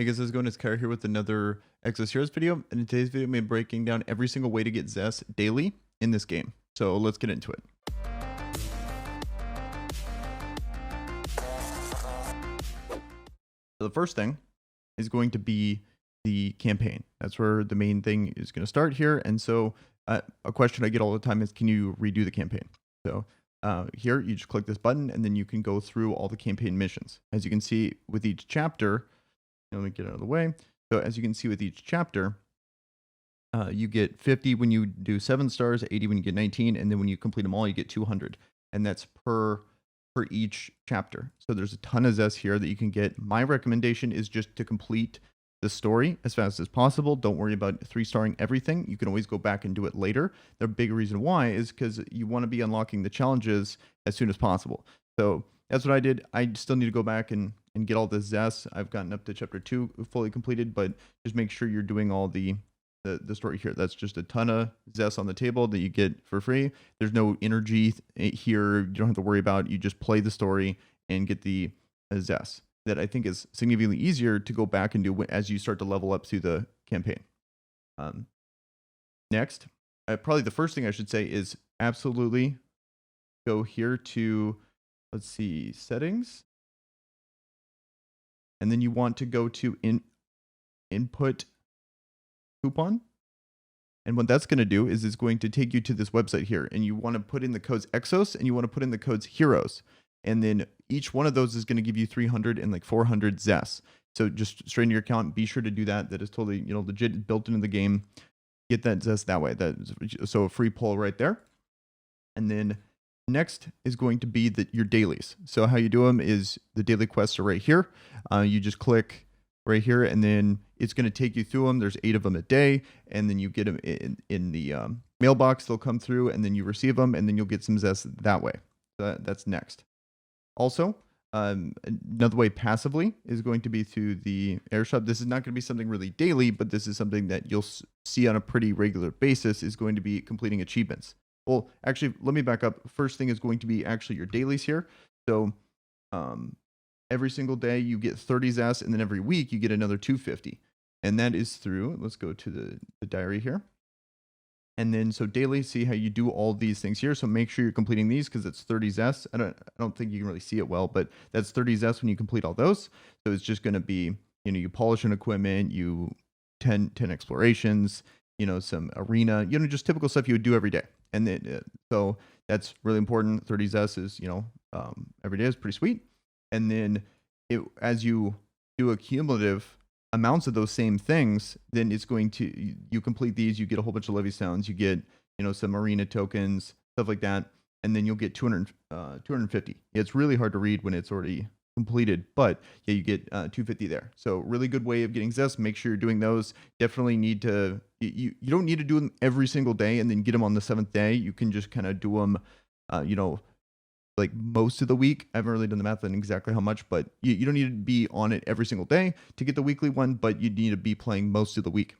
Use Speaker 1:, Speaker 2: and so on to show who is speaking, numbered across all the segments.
Speaker 1: Hey guys, how's it going? It's Kara here with another Exos Heroes video. And in today's video, I'm breaking down every single way to get Zest daily in this game. So let's get into it. So the first thing is going to be the campaign. That's where the main thing is going to start here. And so a question I get all the time is, can you redo the campaign? So here you just click this button and then you can go through all the campaign missions. As you can see with each chapter, let me get out of the way. So as you can see with each chapter, you get 50 when you do 7 stars, 80 when you get 19, and then when you complete them all, you get 200. And that's per each chapter. So there's a ton of Zest here that you can get. My recommendation is just to complete the story as fast as possible. Don't worry about 3-starring everything. You can always go back and do it later. The big reason why is because you want to be unlocking the challenges as soon as possible. So that's what I did. I still need to go back and get all the Zest. I've gotten up to chapter 2 fully completed, but just make sure you're doing all the story here. That's just a ton of Zest on the table that you get for free. There's no energy here. You don't have to worry about. You just play the story and get the Zest. That I think is significantly easier to go back and do as you start to level up through the campaign. Next, probably the first thing I should say is absolutely go here to, let's see, settings. And then you want to go to input coupon. And what that's going to do is it's going to take you to this website here. And you want to put in the codes Exos and you want to put in the codes Heroes. And then each one of those is going to give you 300 and like 400 Zest. So just straight into your account, be sure to do that. That is totally, legit, built into the game. Get that Zest that way. So a free pull right there. And then next is going to be your dailies. So how you do them is the daily quests are right here. You just click right here, and then it's going to take you through them. There's 8 of them a day, and then you get them in the mailbox. They'll come through, and then you receive them, and then you'll get some Zest that way. So that's next. Also, another way passively is going to be through the airshop. This is not going to be something really daily, but this is something that you'll see on a pretty regular basis is going to be completing achievements. Well, actually, let me back up. First thing is going to be actually your dailies here. So every single day you get 30 Zest, and then every week you get another 250. And that is through, let's go to the diary here. And then so daily, see how you do all these things here. So make sure you're completing these because it's 30 Zest. I don't think you can really see it well, but that's 30 Zest when you complete all those. So it's just going to be, you polish an equipment, you 10 explorations, some arena, just typical stuff you would do every day. And then, so that's really important. 30 Zest is, every day is pretty sweet. And then as you do a cumulative amounts of those same things, then it's going to, you complete these, you get a whole bunch of levy stones, you get, some arena tokens, stuff like that. And then you'll get 250. It's really hard to read when it's already completed, but yeah, you get 250 there. So really good way of getting Zest. Make sure you're doing those. Definitely need to, you don't need to do them every single day and then get them on the 7th day. You can just kind of do them, like most of the week. I haven't really done the math on exactly how much, but you don't need to be on it every single day to get the weekly one, but you need to be playing most of the week.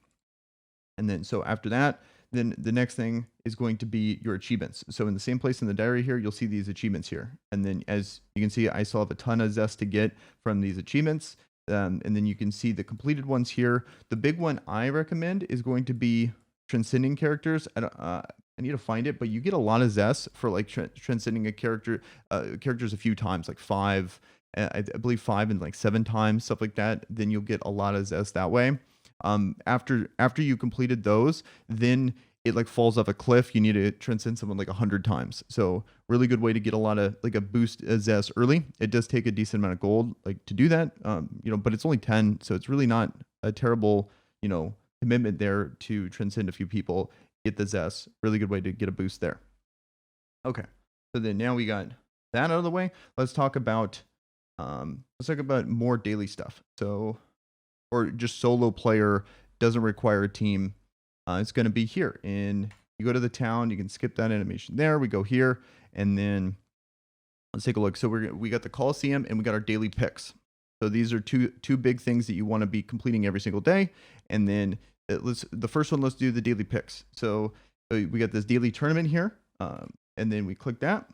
Speaker 1: And then, so after that, then the next thing is going to be your achievements. So in the same place in the diary here, you'll see these achievements here. And then as you can see, I still have a ton of Zest to get from these achievements. And then you can see the completed ones here. The big one I recommend is going to be transcending characters. I need to find it, but you get a lot of Zest for like transcending a characters a few times, like 5, I believe 5 and like 7 times, stuff like that. Then you'll get a lot of Zest that way. After you completed those, then it like falls off a cliff. You need to transcend someone like 100 times. So really good way to get a lot of like a boost Zest early. It does take a decent amount of gold like to do that, but it's only 10, so it's really not a terrible commitment there to transcend a few people. Get the Zest. Really good way to get a boost there. Okay, so then now we got that out of the way. Let's talk about more daily stuff. So, or just solo player, doesn't require a team. It's going to be here. You go to the town. You can skip that animation there. We go here, and then let's take a look. So we got the Coliseum and we got our daily picks. So these are two big things that you want to be completing every single day, and then the first one, let's do the daily picks. So we got this daily tournament here, and then we click that.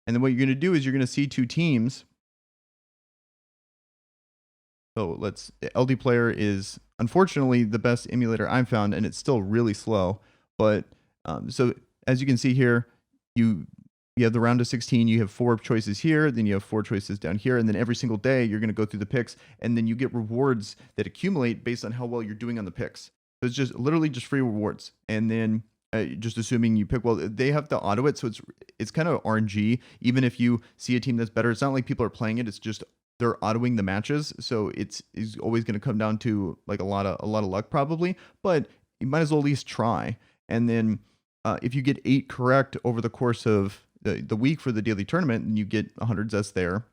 Speaker 1: And then what you're going to do is you're going to see 2 teams So LD Player is unfortunately the best emulator I've found, and it's still really slow. But so as you can see here, you have the round of 16, you have 4 choices here, then you have 4 choices down here, and then every single day you're going to go through the picks, and then you get rewards that accumulate based on how well you're doing on the picks. So it's just literally just free rewards, and then just assuming you pick well, they have to auto it, so it's kind of RNG. Even if you see a team that's better, it's not like people are playing it. It's just they're autoing the matches, so it's always going to come down to like a lot of luck probably. But you might as well at least try. And then if you get 8 correct over the course of the week for the daily tournament, and you get 100 zest there.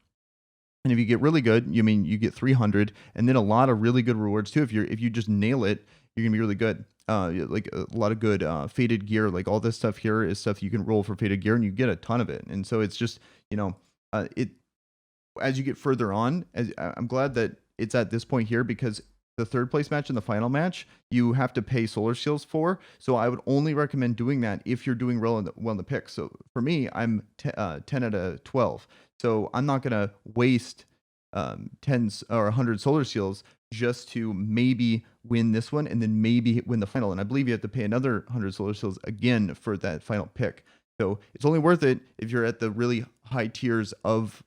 Speaker 1: And if you get really good, you get 300, and then a lot of really good rewards too. If you just nail it, you're gonna be really good. Like a lot of good faded gear, like all this stuff here is stuff you can roll for faded gear, and you get a ton of it. And so it's just it as you get further on. I'm glad that it's at this point here, because the 3rd place match and the final match you have to pay solar seals for. So I would only recommend doing that if you're doing well in the pick. So for me, I'm 10 out of 12. So I'm not gonna waste 10 or 100 solar seals just to maybe win this one and then maybe win the final. And I believe you have to pay another 100 solar seals again for that final pick. So it's only worth it if you're at the really high tiers of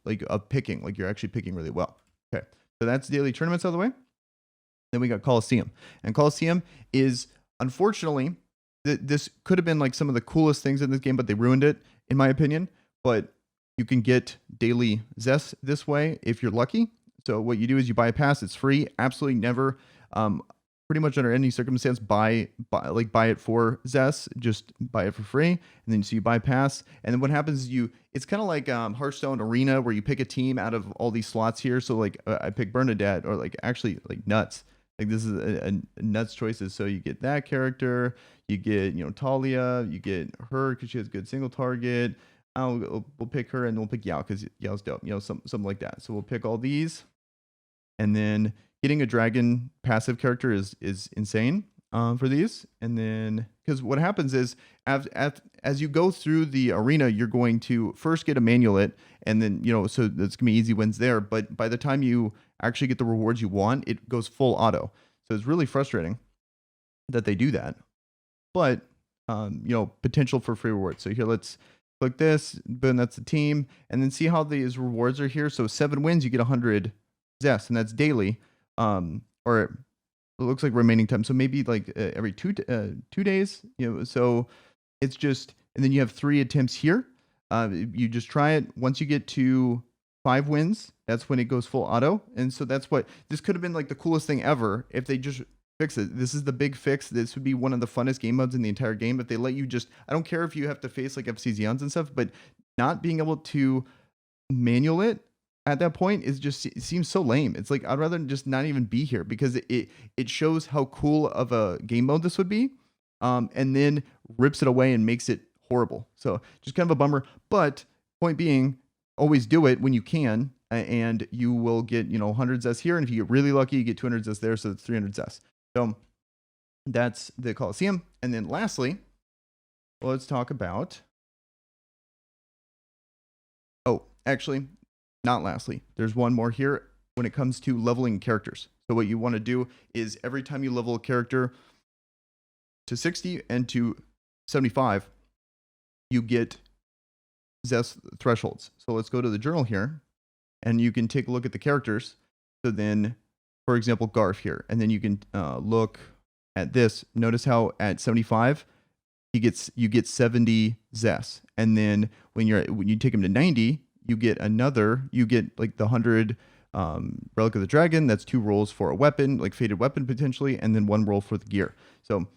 Speaker 1: picking, like you're actually picking really well. Okay, so that's daily tournaments out of the way. Then we got Coliseum, and Coliseum is unfortunately this could have been like some of the coolest things in this game, but they ruined it in my opinion. But you can get daily zest this way if you're lucky. So what you do is you buy a pass. It's free. Absolutely never, pretty much under any circumstance, buy it for zest. Just buy it for free, and then so you buy a pass. And then what happens is it's kind of like Hearthstone Arena, where you pick a team out of all these slots here. So like I pick Bernadette, or like actually like Nuts. Like this is a Nuts choices. So you get that character, you get Talia, you get her because she has good single target. We'll pick her, and we'll pick Yao because Yao's dope. Something like that. So we'll pick all these, and then getting a dragon passive character is insane for these. And then because what happens is as you go through the arena, you're going to first get a manual and then so that's gonna be easy wins there. But by the time you actually get the rewards you want, it goes full auto. So it's really frustrating that they do that. But potential for free rewards. So here, let's click this, boom, that's the team, and then see how these rewards are here. So 7 wins, you get 100 zest, and that's daily, or it looks like remaining time. So maybe like every 2 days, so it's just, and then you have 3 attempts here. You just try it. Once you get to 5 wins, that's when it goes full auto. And so that's what, this could have been like the coolest thing ever if they just fix it. This is the big fix. This would be one of the funnest game modes in the entire game if they let you just, I don't care if you have to face like FC Zeons and stuff, but not being able to manual it at that point is just, it seems so lame. It's like I'd rather just not even be here, because it shows how cool of a game mode this would be, and then rips it away and makes it horrible. So just kind of a bummer. But point being, always do it when you can, and you will get 100 zest here, and if you get really lucky, you get 200 zest there, so it's 300 zest. So that's the Coliseum. And then lastly, let's talk about, actually, not lastly, there's one more here when it comes to leveling characters. So what you want to do is every time you level a character to 60 and to 75, you get zest thresholds. So let's go to the journal here, and you can take a look at the characters. So then, for example, Garf here, and then you can look at this. Notice how at 75, you get 70 zest, and then when you take him to 90, you get like the 100 Relic of the Dragon. That's 2 rolls for a weapon, like faded weapon potentially, and then 1 roll for the gear. So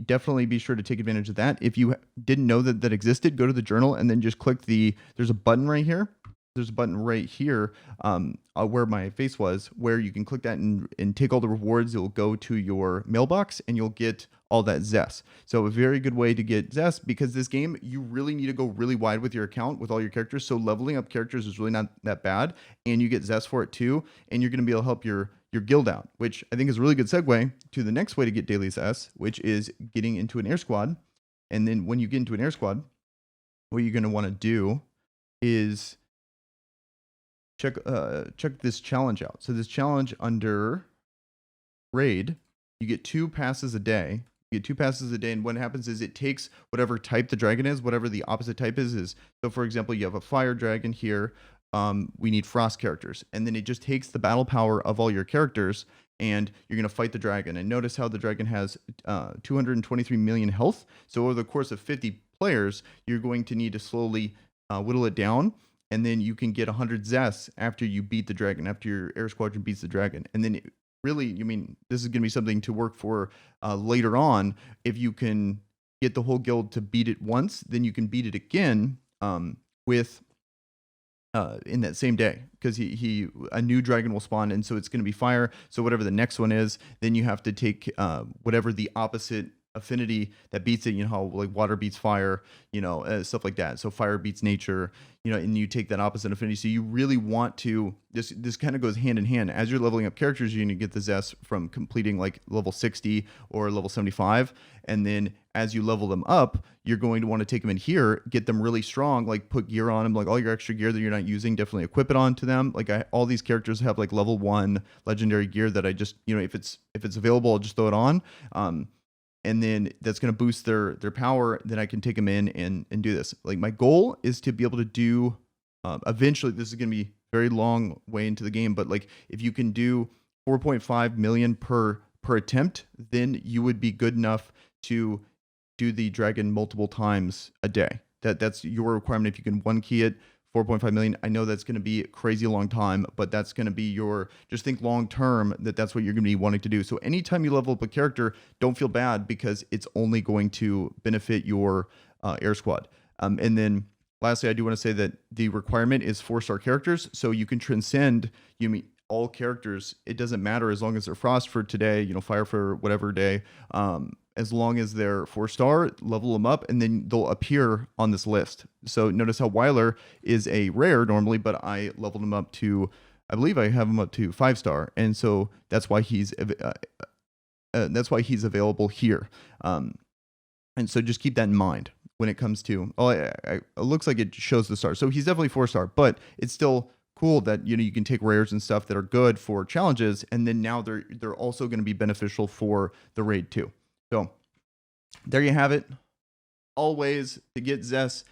Speaker 1: definitely be sure to take advantage of that. If you didn't know that existed, go to the journal and then just click there's a button right here. There's a button right here where my face was, where you can click that and take all the rewards. It'll go to your mailbox, and you'll get all that zest. So a very good way to get zest, because this game, you really need to go really wide with your account with all your characters. So leveling up characters is really not that bad, and you get zest for it too. And you're going to be able to help your guild out, which I think is a really good segue to the next way to get daily zest, which is getting into an air squad. And then when you get into an air squad, what you're going to want to do is check this challenge out. So this challenge under raid, you get 2 passes a day. You get 2 passes a day, and what happens is it takes whatever type the dragon is, whatever the opposite type is. So for example, you have a fire dragon here. We need frost characters, and then it just takes the battle power of all your characters, and you're going to fight the dragon. And notice how the dragon has 223 million health. So over the course of 50 players, you're going to need to slowly whittle it down, and then you can get 100 zests after you beat the dragon, after your air squadron beats the dragon. And then really, I mean, this is going to be something to work for later on. If you can get the whole guild to beat it once, then you can beat it again with in that same day, because a new dragon will spawn, and so it's going to be fire. So whatever the next one is, then you have to take whatever the opposite affinity that beats it. You know how like water beats fire, stuff like that. So fire beats nature, and you take that opposite affinity. So you really want to, this kind of goes hand in hand. As you're leveling up characters, you're going to get the zest from completing like level 60 or level 75, and then as you level them up, you're going to want to take them in here, get them really strong, like put gear on them, like all your extra gear that you're not using, definitely equip it onto them. Like all these characters have like level 1 legendary gear that I just, if it's available, I'll just throw it on. And then that's going to boost their power. Then I can take them in and do this. Like my goal is to be able to do, eventually, this is going to be a very long way into the game, but like if you can do 4.5 million per attempt, then you would be good enough to do the dragon multiple times a day. That's your requirement. If you can one key it, 4.5 million. I know that's going to be a crazy long time, but that's going to be just think long term that's what you're going to be wanting to do. So anytime you level up a character, don't feel bad, because it's only going to benefit your air squad. And then lastly, I do want to say that the requirement is 4-star characters. So you can transcend, all characters. It doesn't matter as long as they're frost for today, fire for whatever day. As long as they're 4-star, level them up, and then they'll appear on this list. So notice how Weiler is a rare normally, but I leveled him up to, I believe I have him up to 5-star, and so that's why he's available here. And so just keep that in mind when it comes to. It looks like it shows the stars, so he's definitely 4-star, but it's still cool that you can take rares and stuff that are good for challenges, and then now they're also going to be beneficial for the raid too. So there you have it. All ways to get Zest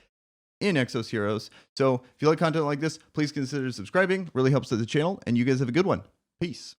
Speaker 1: in Exos Heroes. So if you like content like this, please consider subscribing. Really helps the channel, and you guys have a good one. Peace.